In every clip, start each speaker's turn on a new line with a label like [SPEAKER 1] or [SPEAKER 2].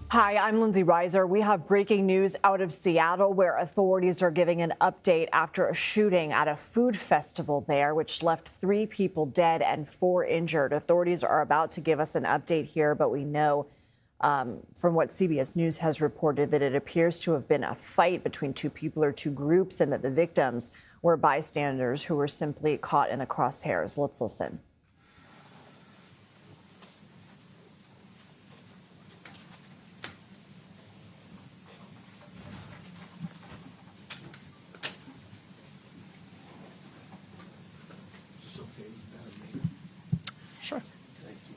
[SPEAKER 1] Hi, I'm Lindsay Reiser. We have breaking news out of Seattle, where authorities are giving an update after a shooting at a food festival there, which left 3 people dead and 4 injured. Authorities are about to give us an update here, but we know from what CBS News has reported that it appears to have been a fight between 2 people or 2 groups, and that the victims were bystanders who were simply caught in the crosshairs. Let's listen.
[SPEAKER 2] Sure.
[SPEAKER 3] Thank you.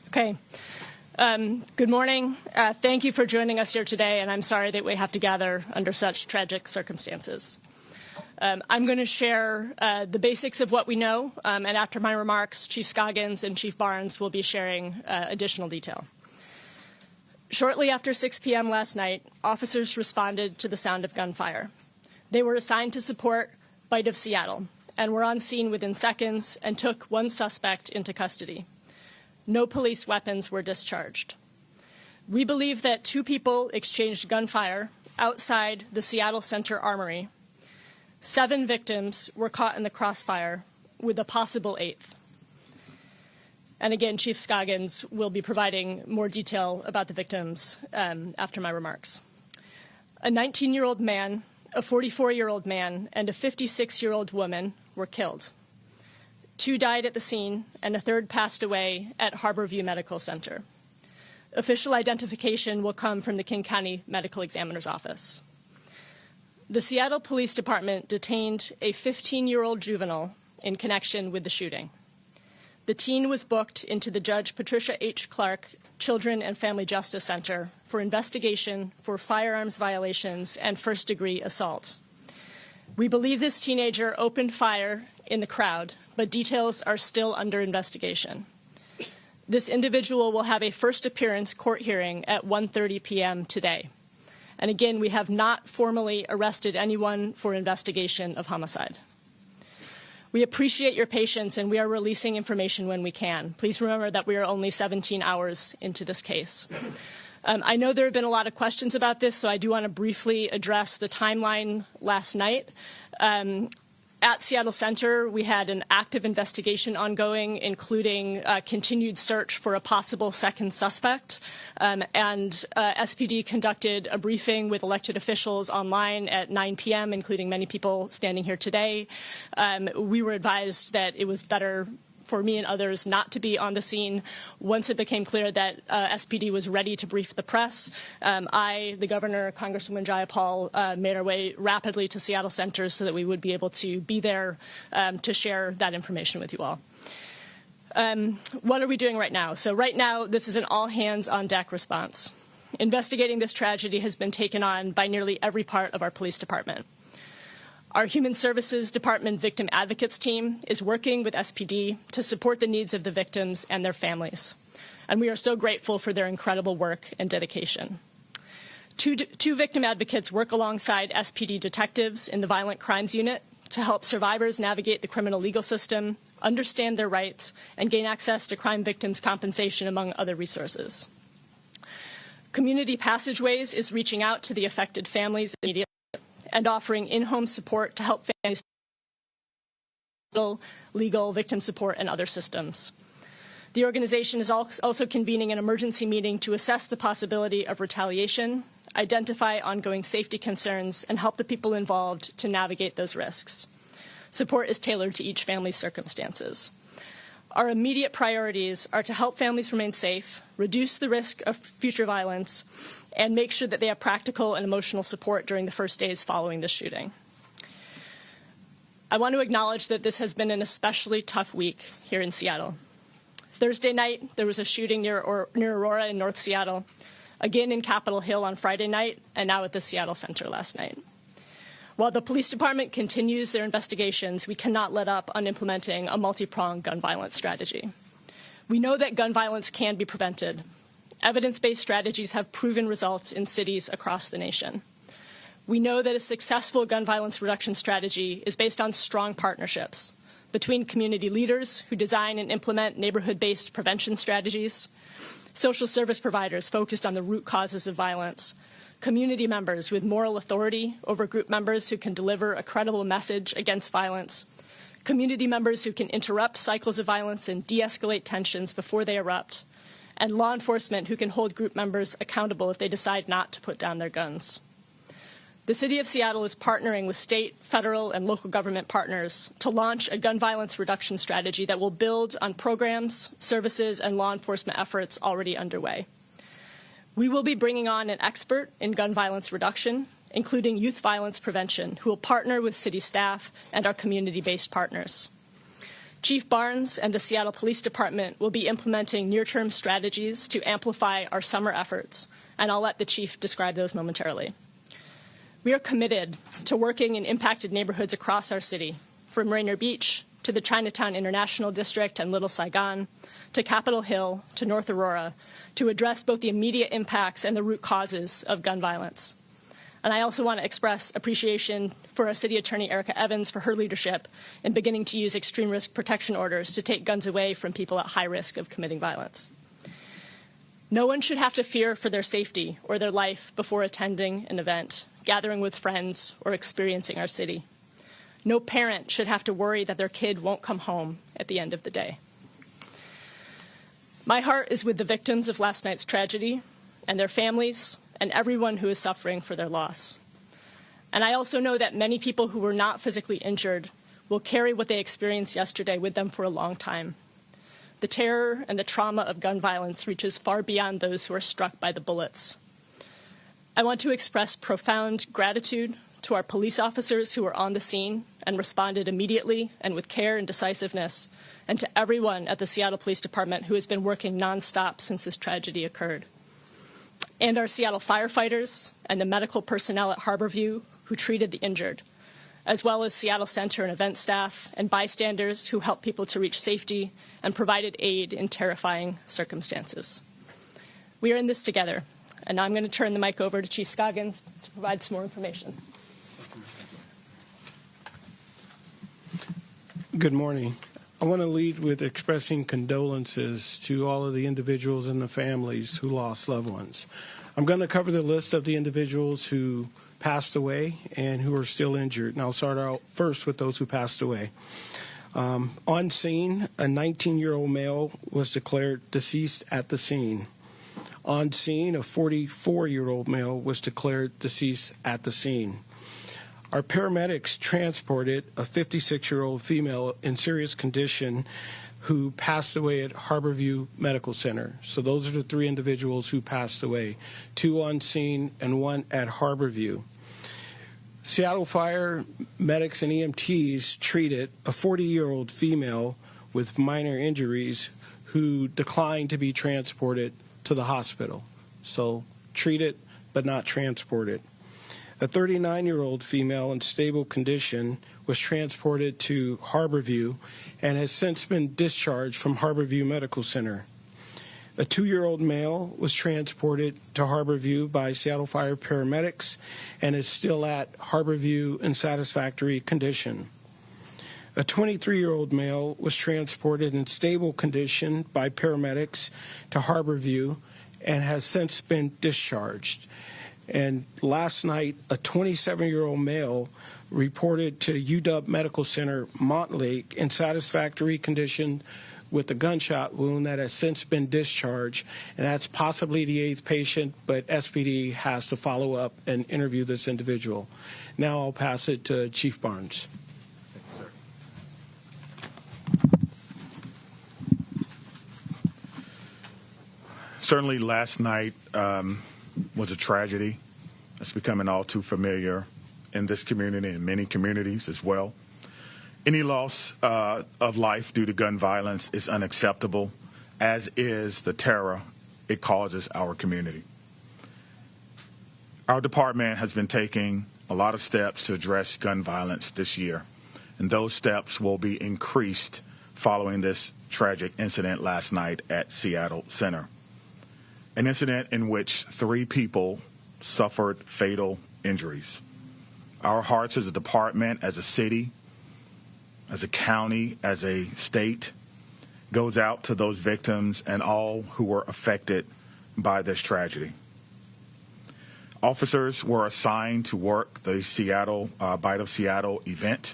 [SPEAKER 2] Okay. Good morning. Thank you for joining us here today, and I'm sorry that we have to gather under such tragic circumstances. I'm going to share the basics of what we know, and after my remarks, Chief Scoggins and Chief Barnes will be sharing additional detail. Shortly after 6 p.m. last night, officers responded to the sound of gunfire. They were assigned to support Bite of Seattle and were on scene within seconds and took 1 suspect into custody. No police weapons were discharged. We believe that 2 people exchanged gunfire outside the Seattle Center Armory. 7 victims were caught in the crossfire, with a possible 8th. And again, Chief Scoggins will be providing more detail about the victims after my remarks. A 19-year-old man, a 44-year-old man, and a 56-year-old woman were killed. 2 died at the scene, and a 3rd passed away at Harborview Medical Center. Official identification will come from the King County Medical Examiner's Office. The Seattle Police Department detained a 15-year-old juvenile in connection with the shooting. The teen was booked into the Judge Patricia H. Clark Children and Family Justice Center for investigation for firearms violations and first-degree assault. We believe this teenager opened fire in the crowd, but details are still under investigation. This individual will have a first appearance court hearing at 1:30 p.m. today. And again, we have not formally arrested anyone for investigation of homicide. We appreciate your patience, and we are releasing information when we can. Please remember that we are only 17 hours into this case. I know there have been a lot of questions about this, so I do want to briefly address the timeline last night. At Seattle Center, we had an active investigation ongoing, including continued search for a possible second suspect. SPD conducted a briefing with elected officials online at 9 p.m., including many people standing here today. We were advised that it was better for me and others not to be on the scene. Once it became clear that SPD was ready to brief the press, I, the governor, Congresswoman Jayapal, made our way rapidly to Seattle Center so that we would be able to be there to share that information with you all. What are we doing right now? So right now, this is an all-hands-on-deck response. Investigating this tragedy has been taken on by nearly every part of our police department. Our Human Services Department Victim Advocates team is working with SPD to support the needs of the victims and their families. And we are so grateful for their incredible work and dedication. Two victim advocates work alongside SPD detectives in the Violent Crimes Unit to help survivors navigate the criminal legal system, understand their rights, and gain access to crime victims' compensation, among other resources. Community Passageways is reaching out to the affected families immediately and offering in-home support to help families legal victim support and other systems. The organization is also convening an emergency meeting to assess the possibility of retaliation, identify ongoing safety concerns, and help the people involved to navigate those risks. Support is tailored to each family's circumstances. Our immediate priorities are to help families remain safe, reduce the risk of future violence, and make sure that they have practical and emotional support during the first days following the shooting. I want to acknowledge that this has been an especially tough week here in Seattle. Thursday night, there was a shooting near Aurora in North Seattle, again in Capitol Hill on Friday night, and now at the Seattle Center last night. While the police department continues their investigations, we cannot let up on implementing a multi-pronged gun violence strategy. We know that gun violence can be prevented. Evidence-based strategies have proven results in cities across the nation. We know that a successful gun violence reduction strategy is based on strong partnerships between community leaders who design and implement neighborhood-based prevention strategies, social service providers focused on the root causes of violence, community members with moral authority over group members who can deliver a credible message against violence, community members who can interrupt cycles of violence and de-escalate tensions before they erupt, and law enforcement who can hold group members accountable if they decide not to put down their guns. The City of Seattle is partnering with state, federal, and local government partners to launch a gun violence reduction strategy that will build on programs, services, and law enforcement efforts already underway. We will be bringing on an expert in gun violence reduction, including youth violence prevention, who will partner with city staff and our community-based partners. Chief Barnes and the Seattle Police Department will be implementing near-term strategies to amplify our summer efforts, and I'll let the chief describe those momentarily. We are committed to working in impacted neighborhoods across our city, from Rainier Beach to the Chinatown International District and Little Saigon, to Capitol Hill, to North Aurora, to address both the immediate impacts and the root causes of gun violence. And I also want to express appreciation for our City Attorney Erica Evans for her leadership in beginning to use extreme risk protection orders to take guns away from people at high risk of committing violence. No one should have to fear for their safety or their life before attending an event, gathering with friends, or experiencing our city. No parent should have to worry that their kid won't come home at the end of the day. My heart is with the victims of last night's tragedy and their families and everyone who is suffering for their loss. And I also know that many people who were not physically injured will carry what they experienced yesterday with them for a long time. The terror and the trauma of gun violence reaches far beyond those who are struck by the bullets. I want to express profound gratitude to our police officers who were on the scene and responded immediately and with care and decisiveness, and to everyone at the Seattle Police Department who has been working nonstop since this tragedy occurred. And our Seattle firefighters and the medical personnel at Harborview who treated the injured, as well as Seattle Center and event staff and bystanders who helped people to reach safety and provided aid in terrifying circumstances. We are in this together, and now I'm going to turn the mic over to Chief Scoggins to provide some more information.
[SPEAKER 3] Good morning. I want to lead with expressing condolences to all of the individuals and the families who lost loved ones. I'm going to cover the list of the individuals who passed away and who are still injured. And I'll start out first with those who passed away. On scene, a 19-year-old male was declared deceased at the scene. On scene, a 44-year-old male was declared deceased at the scene. Our paramedics transported a 56-year-old female in serious condition who passed away at Harborview Medical Center. So those are the three individuals who passed away, 2 on scene and 1 at Harborview. Seattle Fire medics and EMTs treated a 40-year-old female with minor injuries who declined to be transported to the hospital. So treated but not transported. A 39-year-old female in stable condition was transported to Harborview and has since been discharged from Harborview Medical Center. A 2-year-old male was transported to Harborview by Seattle Fire paramedics and is still at Harborview in satisfactory condition. A 23-year-old male was transported in stable condition by paramedics to Harborview and has since been discharged. And last night, a 27-year-old male reported to UW Medical Center, Montlake, in satisfactory condition with a gunshot wound that has since been discharged. And that's possibly the 8th patient, but SPD has to follow up and interview this individual. Now I'll pass it to Chief Barnes.
[SPEAKER 4] Certainly last night was a tragedy. It's becoming all too familiar in this community and many communities as well. Any loss of life due to gun violence is unacceptable, as is the terror it causes our community. Our department has been taking a lot of steps to address gun violence this year, and those steps will be increased following this tragic incident last night at Seattle Center. An incident in which 3 people suffered fatal injuries. Our hearts as a department, as a city, as a county, as a state, goes out to those victims and all who were affected by this tragedy. Officers were assigned to work the Seattle Bite of Seattle event.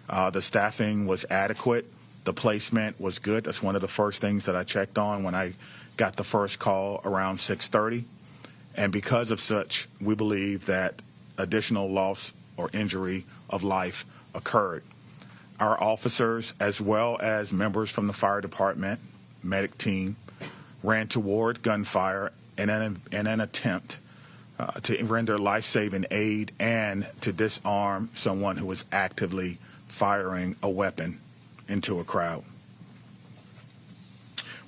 [SPEAKER 4] The staffing was adequate. The placement was good. That's one of the first things that I checked on when I got the first call around 6:30. And because of such, we believe that additional loss or injury of life occurred. Our officers, as well as members from the fire department, medic team, ran toward gunfire in an attempt to render life-saving aid and to disarm someone who was actively firing a weapon into a crowd.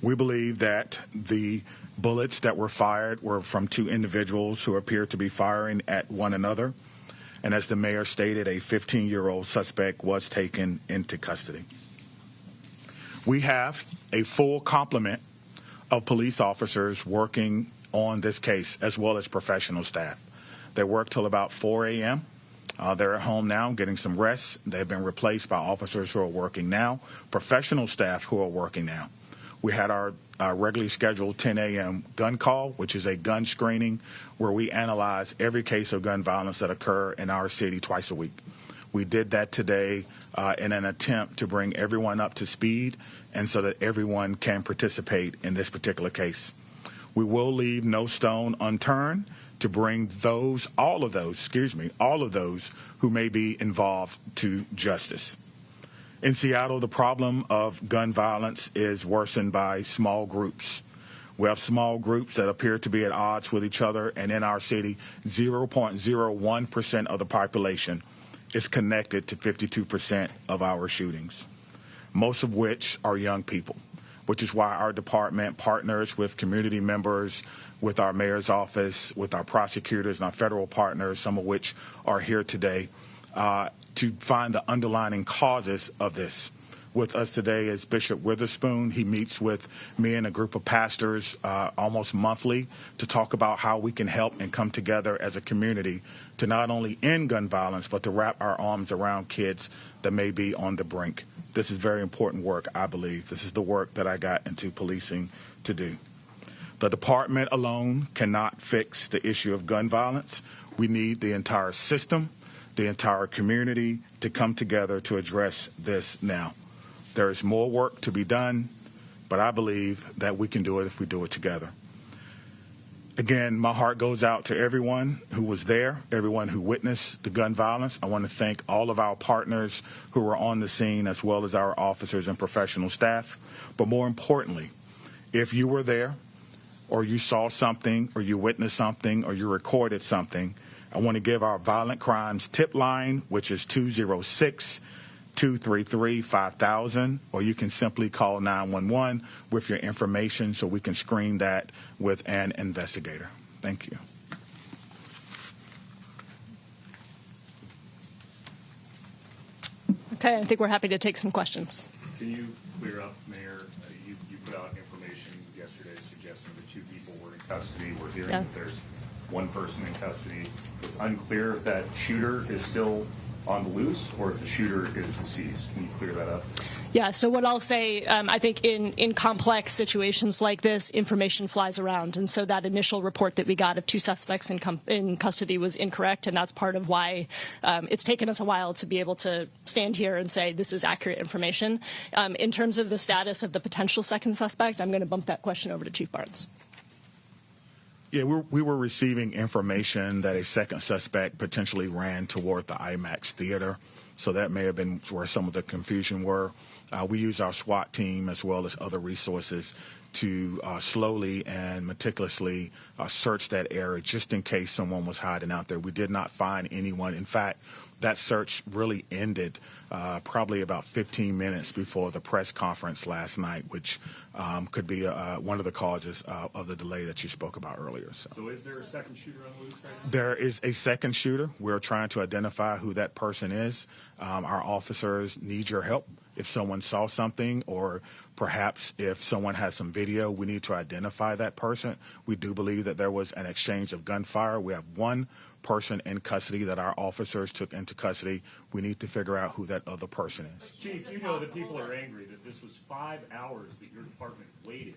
[SPEAKER 4] We believe that the bullets that were fired were from 2 individuals who appeared to be firing at one another. And as the mayor stated, a 15-year-old suspect was taken into custody. We have a full complement of police officers working on this case, as well as professional staff. They work till about 4 a.m. They're at home now getting some rest. They've been replaced by officers who are working now, professional staff who are working now. We had our regularly scheduled 10 a.m. gun call, which is a gun screening where we analyze every case of gun violence that occur in our city twice a week. We did that today in an attempt to bring everyone up to speed and so that everyone can participate in this particular case. We will leave no stone unturned to bring all of those who may be involved to justice. In Seattle, the problem of gun violence is worsened by small groups. We have small groups that appear to be at odds with each other, and in our city, 0.01% of the population is connected to 52% of our shootings, most of which are young people, which is why our department partners with community members, with our mayor's office, with our prosecutors and our federal partners, some of which are here today, to find the underlying causes of this. With us today is Bishop Witherspoon. He meets with me and a group of pastors almost monthly to talk about how we can help and come together as a community to not only end gun violence, but to wrap our arms around kids that may be on the brink. This is very important work, I believe. This is the work that I got into policing to do. The department alone cannot fix the issue of gun violence. We need the entire system, the entire community to come together to address this now. There is more work to be done, but I believe that we can do it if we do it together. Again, my heart goes out to everyone who was there, everyone who witnessed the gun violence. I want to thank all of our partners who were on the scene, as well as our officers and professional staff. But more importantly, if you were there, or you saw something, or you witnessed something, or you recorded something, I want to give our violent crimes tip line, which is 206-233-5000, or you can simply call 911 with your information so we can screen that with an investigator. Thank you.
[SPEAKER 2] Okay, I think we're happy to take some questions.
[SPEAKER 5] Can you clear up, Mayor? You put out information yesterday suggesting that 2 people were in custody. We're hearing that there's 1 person in custody. It's unclear if that shooter is still on the loose or if the shooter is deceased. Can you clear that up?
[SPEAKER 2] Yeah, so what I'll say, I think in complex situations like this, information flies around. And so that initial report that we got of 2 suspects in custody was incorrect. And that's part of why it's taken us a while to be able to stand here and say this is accurate information. In terms of the status of the potential second suspect, I'm going to bump that question over to Chief Barnes.
[SPEAKER 4] Yeah, we were receiving information that a second suspect potentially ran toward the IMAX theater. So that may have been where some of the confusion were. We use our SWAT team as well as other resources to slowly and meticulously search that area just in case someone was hiding out there. We did not find anyone. In fact, That search really ended probably about 15 minutes before the press conference last night, which could be one of the causes of the delay that you spoke about earlier.
[SPEAKER 5] So is there a second shooter on the loose right now?
[SPEAKER 4] There is a second shooter. We're trying to identify who that person is. Our officers need your help. If someone saw something, or perhaps if someone has some video, we need to identify that person. We do believe that there was an exchange of gunfire. We have one person in custody that our officers took into custody. We need to figure out who that other person is.
[SPEAKER 5] Chief, you know that people are angry that this was 5 hours that your department waited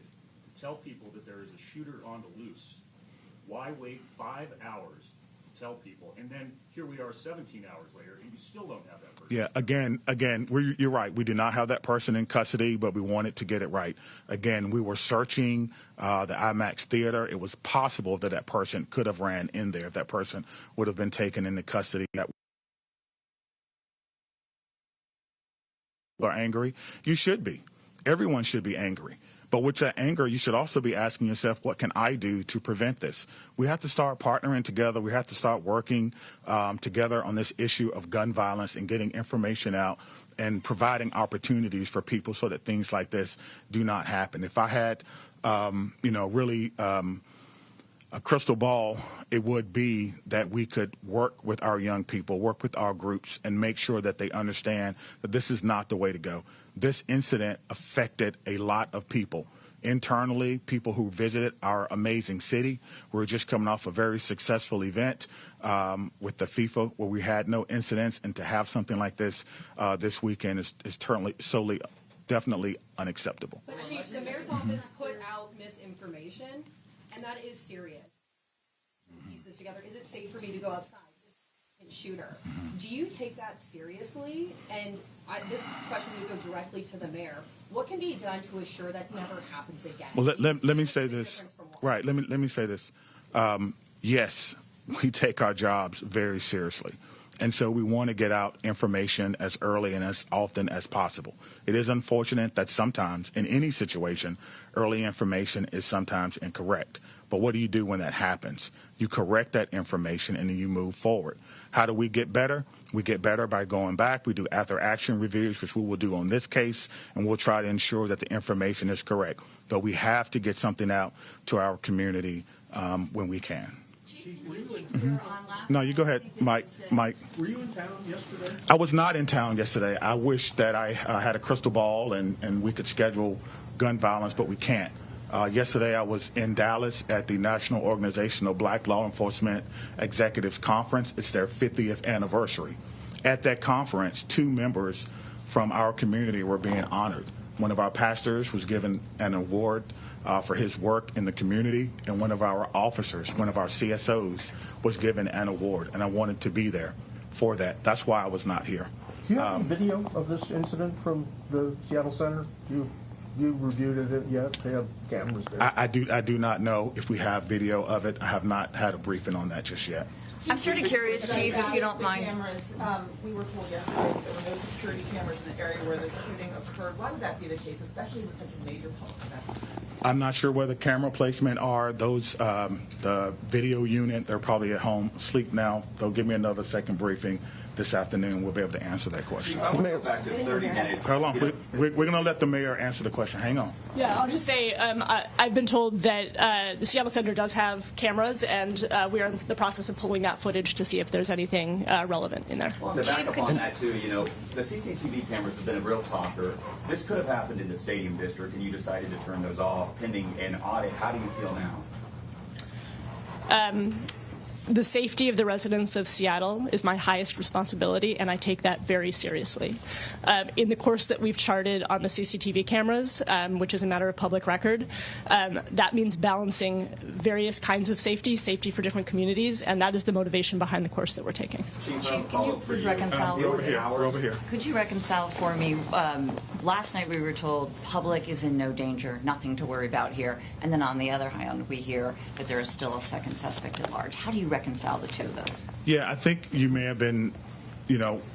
[SPEAKER 5] to tell people that there is a shooter on the loose. Why wait 5 hours to tell people? And then here we are 17 hours later, and you still don't have that person.
[SPEAKER 4] Yeah, again, you're right. We do not have that person in custody, but we wanted to get it right. Again, we were searching the IMAX theater. It was possible that that person could have ran in there if that person would have been taken into custody. Are angry? You should be. Everyone should be angry. But with that anger, you should also be asking yourself, what can I do to prevent this? We have to start partnering together. We have to start working together on this issue of gun violence and getting information out and providing opportunities for people so that things like this do not happen. If I had, really a crystal ball, it would be that we could work with our young people, work with our groups, and make sure that they understand that this is not the way to go. This incident affected a lot of people. Internally, people who visited our amazing city. We're just coming off a very successful event with the FIFA where we had no incidents, and to have something like this this weekend is definitely unacceptable.
[SPEAKER 6] But Chief, the mayor's office put out misinformation, and that is serious. Pieces together. Is it safe for me to go outside? Shooter. Do you take that seriously? And this question would go directly to the mayor. What can be done to assure that never happens again?
[SPEAKER 4] Well, let me say this. Right. Let me say this. Yes, we take our jobs very seriously. And so we want to get out information as early and as often as possible. It is unfortunate that sometimes, in any situation, early information is sometimes incorrect. But what do you do when that happens? You correct that information and then you move forward. How do we get better? We get better by going back. We do after-action reviews, which we will do on this case, and we'll try to ensure that the information is correct. But we have to get something out to our community when we can. No, you go ahead, Mike.
[SPEAKER 7] Were you in town yesterday?
[SPEAKER 4] I was not in town yesterday. I wish that I had a crystal ball and we could schedule gun violence, but we can't. Yesterday, I was in Dallas at the National Organization of Black Law Enforcement Executives Conference. It's their 50th anniversary. At that conference, 2 members from our community were being honored. One of our pastors was given an award for his work in the community, and one of our officers, one of our CSOs, was given an award, and I wanted to be there for that. That's why I was not here.
[SPEAKER 7] Do you have any video of this incident from the Seattle Center? You reviewed it yet? They have cameras there.
[SPEAKER 4] I do not know if we have video of it. I have not had a briefing on that just yet.
[SPEAKER 8] I'm sort of curious, Chief, if you don't mind.
[SPEAKER 9] Cameras, we were told yesterday that there were no security cameras in the area where the shooting occurred. Why would that be the case, especially with such a major public event?
[SPEAKER 4] I'm not sure where the camera placement are. Those, the video unit, they're probably at home asleep now. They'll give me another second briefing this afternoon. We'll be able to answer that question.
[SPEAKER 10] I want to go back to 30 minutes.
[SPEAKER 4] Hold on. We're going to let the mayor answer the question. Hang on.
[SPEAKER 2] Yeah, I'll just say I've been told that the Seattle Center does have cameras, and we are in the process of pulling that footage to see if there's anything relevant in there.
[SPEAKER 10] Well, to back up on that, too, the CCTV cameras have been a real talker. This could have happened in the Stadium District, and you decided to turn those off pending an audit. How do you feel now?
[SPEAKER 2] The safety of the residents of Seattle is my highest responsibility, and I take that very seriously. In the course that we've charted on the CCTV cameras, which is a matter of public record, that means balancing various kinds of safety for different communities, and that is the motivation behind the course that we're taking.
[SPEAKER 8] Chief, can you please reconcile?
[SPEAKER 4] We're over here.
[SPEAKER 8] Could you reconcile for me? Last night we were told public is in no danger, nothing to worry about here, and then on the other hand, we hear that there is still a second suspect at large. How do you reconcile the two of those?
[SPEAKER 4] Yeah, I think you may have been,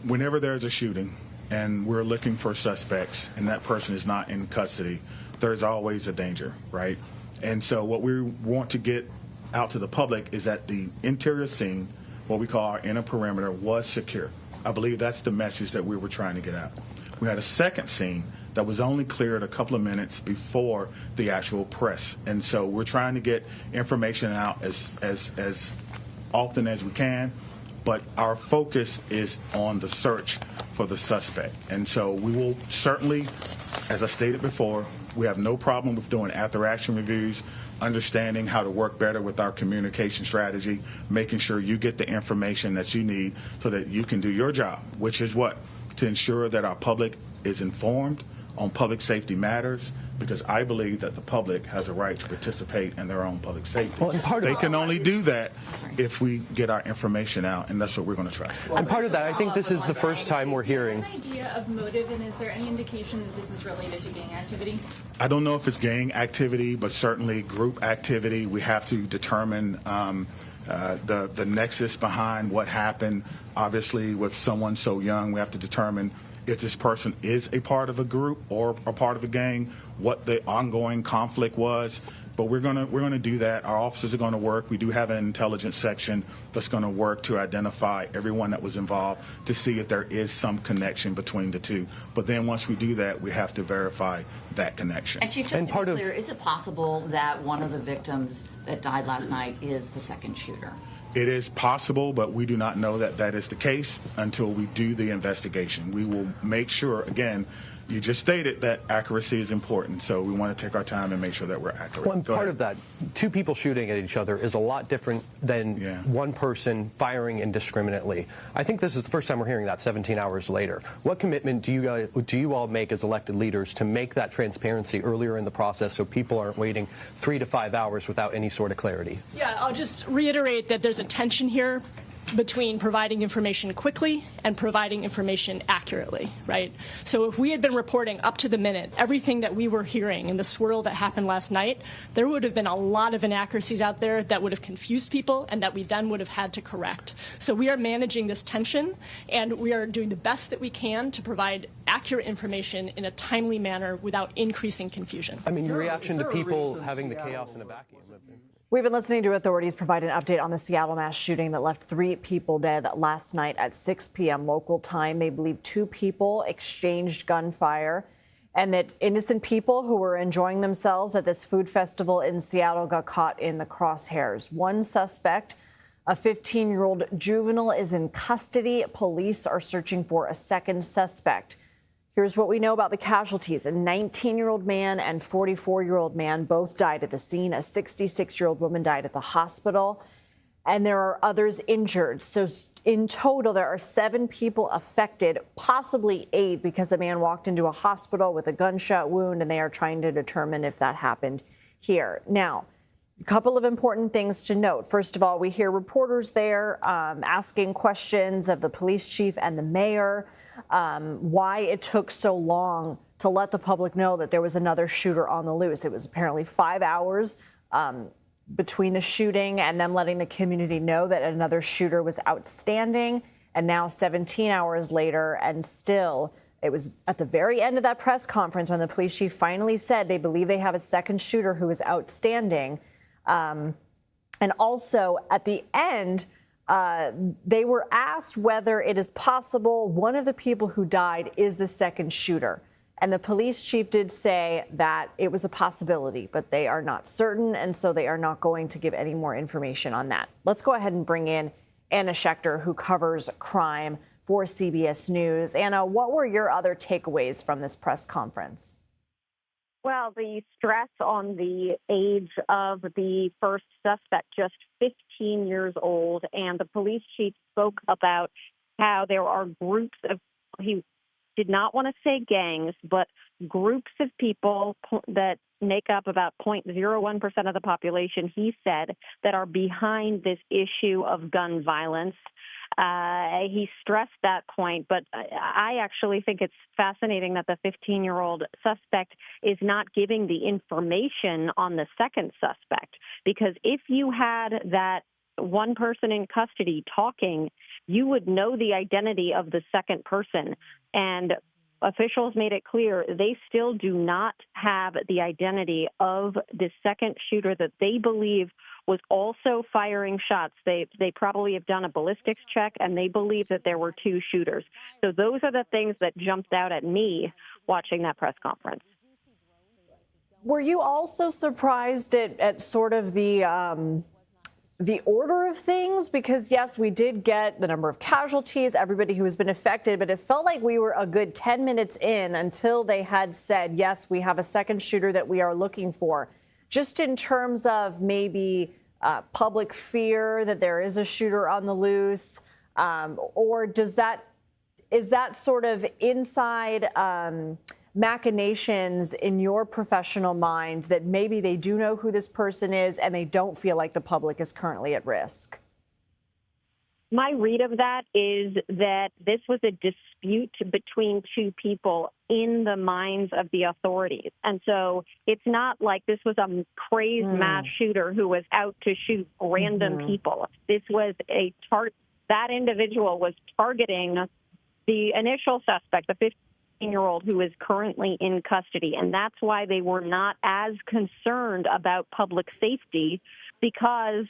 [SPEAKER 4] whenever there's a shooting and we're looking for suspects and that person is not in custody, there's always a danger, right? And so what we want to get out to the public is that the interior scene, what we call our inner perimeter, was secure. I believe that's the message that we were trying to get out. We had a second scene that was only cleared a couple of minutes before the actual press. And so we're trying to get information out as often as we can, but our focus is on the search for the suspect. And so we will certainly, as I stated before, we have no problem with doing after-action reviews, understanding how to work better with our communication strategy, making sure you get the information that you need so that you can do your job, which is what? To ensure that our public is informed on public safety matters, because I believe that the public has a right to participate in their own public safety.
[SPEAKER 11] Well,
[SPEAKER 4] they can only do that if we get our information out, and that's what we're going to try.
[SPEAKER 11] And part of that, I think this is the first time we're hearing.
[SPEAKER 12] Do you have an idea of motive, and is there any indication that this is related to gang activity?
[SPEAKER 4] I don't know if it's gang activity, but certainly group activity. We have to determine the nexus behind what happened. Obviously, with someone so young, we have to determine if this person is a part of a group or a part of a gang, what the ongoing conflict was. But we're gonna do that. Our officers are going to work. We do have an intelligence section that's going to work to identify everyone that was involved to see if there is some connection between the two. But then once we do that, we have to verify that connection.
[SPEAKER 8] And Chief, just to be clear, is it possible that one of the victims that died last night is the second shooter?
[SPEAKER 4] It is possible, but we do not know that that is the case until we do the investigation. We will make sure, again, you just stated that accuracy is important, so we want to take our time and make sure that we're accurate.
[SPEAKER 11] One part of that, two people shooting at each other is a lot different than one person firing indiscriminately. I think this is the first time we're hearing that 17 hours later. What commitment do you all make as elected leaders to make that transparency earlier in the process so people aren't waiting 3 to 5 hours without any sort of clarity?
[SPEAKER 2] Yeah, I'll just reiterate that there's a tension here between providing information quickly and providing information accurately, right? So if we had been reporting up to the minute everything that we were hearing in the swirl that happened last night, there would have been a lot of inaccuracies out there that would have confused people and that we then would have had to correct. So we are managing this tension, and we are doing the best that we can to provide accurate information in a timely manner without increasing confusion.
[SPEAKER 11] I mean, your reaction to people having the chaos in a vacuum.
[SPEAKER 1] We've been listening to authorities provide an update on the Seattle mass shooting that left 3 people dead last night at 6 p.m. local time. They believe 2 people exchanged gunfire and that innocent people who were enjoying themselves at this food festival in Seattle got caught in the crosshairs. One suspect, a 15-year-old juvenile, is in custody. Police are searching for a second suspect. Here's what we know about the casualties. A 19-year-old man and 44-year-old man both died at the scene. A 66-year-old woman died at the hospital, and there are others injured. So in total, there are 7 people affected, possibly 8, because a man walked into a hospital with a gunshot wound, and they are trying to determine if that happened here. Now, a couple of important things to note. First of all, we hear reporters there asking questions of the police chief and the mayor, why it took so long to let the public know that there was another shooter on the loose. It was apparently 5 hours between the shooting and them letting the community know that another shooter was outstanding. And now 17 hours later, and still, it was at the very end of that press conference when the police chief finally said they believe they have a second shooter who is outstanding. And also at the end, they were asked whether it is possible one of the people who died is the second shooter. And the police chief did say that it was a possibility, but they are not certain, and so they are not going to give any more information on that. Let's go ahead and bring in Anna Schecter, who covers crime for CBS News. Anna, what were your other takeaways from this press conference?
[SPEAKER 13] Well, the stress on the age of the first suspect, just 15 years old, and the police chief spoke about how there are groups of, he did not want to say gangs, but groups of people that make up about 0.01% of the population, he said, that are behind this issue of gun violence. He stressed that point, but I actually think it's fascinating that the 15-year-old suspect is not giving the information on the second suspect, because if you had that one person in custody talking, you would know the identity of the second person. And officials made it clear they still do not have the identity of the second shooter that they believe was also firing shots. They probably have done a ballistics check, and they believe that there were two shooters. So those are the things that jumped out at me watching that press conference.
[SPEAKER 1] Were you also surprised at sort of the order of things? Because, yes, we did get the number of casualties, everybody who has been affected, but it felt like we were a good 10 minutes in until they had said, yes, we have a second shooter that we are looking for. Just in terms of maybe public fear that there is a shooter on the loose, or is that sort of inside machinations in your professional mind that maybe they do know who this person is and they don't feel like the public is currently at risk?
[SPEAKER 13] My read of that is that this was a dispute between two people in the minds of the authorities. And so it's not like this was a crazed mass shooter who was out to shoot random people. This was that individual was targeting the initial suspect, the 15-year-old who is currently in custody. And that's why they were not as concerned about public safety, because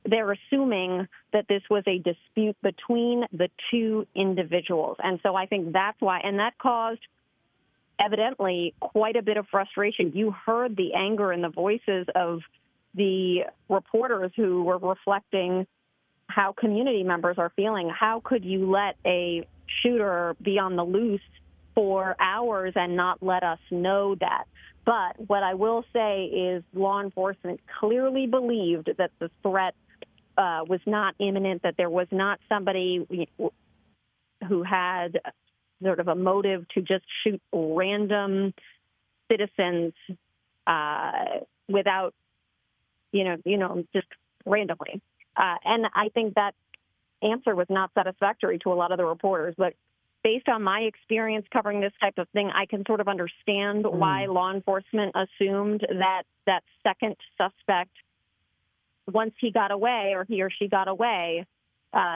[SPEAKER 13] they're assuming that this was a dispute between the two individuals. And so I think that's why, and that caused evidently quite a bit of frustration. You heard the anger in the voices of the reporters who were reflecting how community members are feeling. How could you let a shooter be on the loose for hours and not let us know that? But what I will say is law enforcement clearly believed that the threat was not imminent, that there was not somebody who had sort of a motive to just shoot random citizens without, just randomly. And I think that answer was not satisfactory to a lot of the reporters. But based on my experience covering this type of thing, I can sort of understand why law enforcement assumed that that second suspect, once he got away or he or she got away,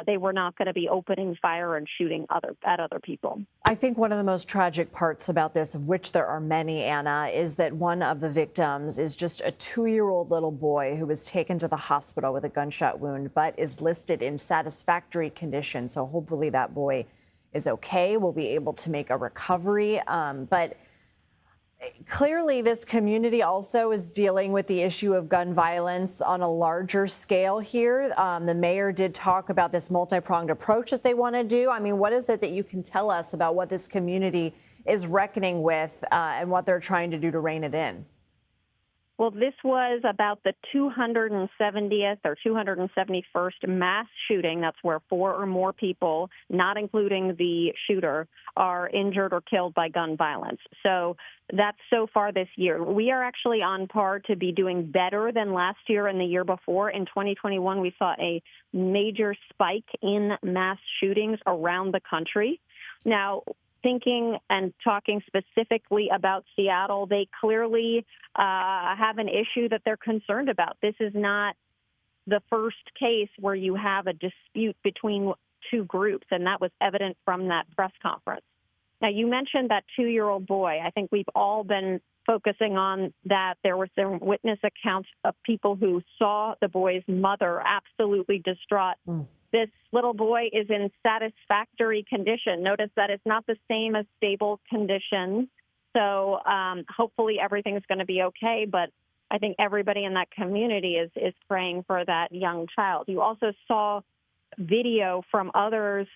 [SPEAKER 13] they were not going to be opening fire and shooting at other people.
[SPEAKER 1] I think one of the most tragic parts about this, of which there are many, Anna, is that one of the victims is just a 2-year-old little boy who was taken to the hospital with a gunshot wound, but is listed in satisfactory condition. So hopefully that boy is okay. We'll be able to make a recovery. But clearly, this community also is dealing with the issue of gun violence on a larger scale here. The mayor did talk about this multi-pronged approach that they want to do. I mean, what is it that you can tell us about what this community is reckoning with and what they're trying to do to rein it in?
[SPEAKER 13] Well, this was about the 270th or 271st mass shooting. That's where 4 or more people, not including the shooter, are injured or killed by gun violence. So that's so far this year. We are actually on par to be doing better than last year and the year before. In 2021, we saw a major spike in mass shootings around the country. Now, thinking and talking specifically about Seattle, they clearly have an issue that they're concerned about. This is not the first case where you have a dispute between two groups, and that was evident from that press conference. Now, you mentioned that 2-year-old boy. I think we've all been focusing on that. There were some witness accounts of people who saw the boy's mother absolutely distraught. This little boy is in satisfactory condition. Notice that it's not the same as stable condition. So hopefully everything's going to be okay. But I think everybody in that community is praying for that young child. You also saw video from others,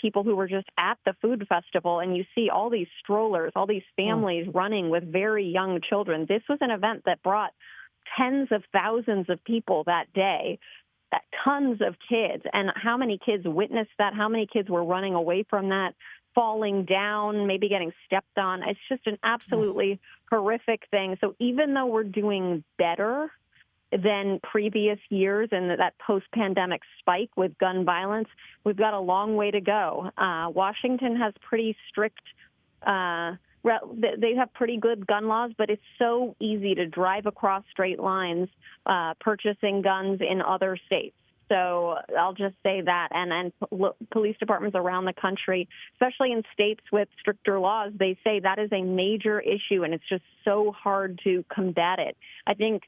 [SPEAKER 13] people who were just at the food festival, and you see all these strollers, all these families running with very young children. This was an event that brought tens of thousands of people that day. Tons of kids. And how many kids witnessed that? How many kids were running away from that, falling down, maybe getting stepped on? It's just an absolutely horrific thing. So even though we're doing better than previous years and that post-pandemic spike with gun violence, we've got a long way to go. Washington has pretty strict they have pretty good gun laws, but it's so easy to drive across straight lines purchasing guns in other states. So I'll just say that. And police departments around the country, especially in states with stricter laws, they say that is a major issue, and it's just so hard to combat it. I think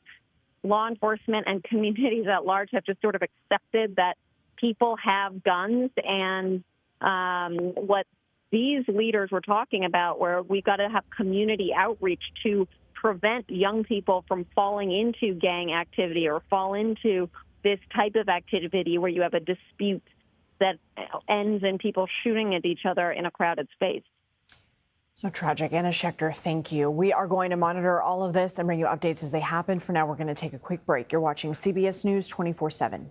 [SPEAKER 13] law enforcement and communities at large have just sort of accepted that people have guns, and what these leaders were talking about, where we've got to have community outreach to prevent young people from falling into gang activity or fall into this type of activity where you have a dispute that ends in people shooting at each other in a crowded space.
[SPEAKER 1] So tragic. Anna Schecter, thank you. We are going to monitor all of this and bring you updates as they happen. For now, we're going to take a quick break. You're watching CBS News 24/7.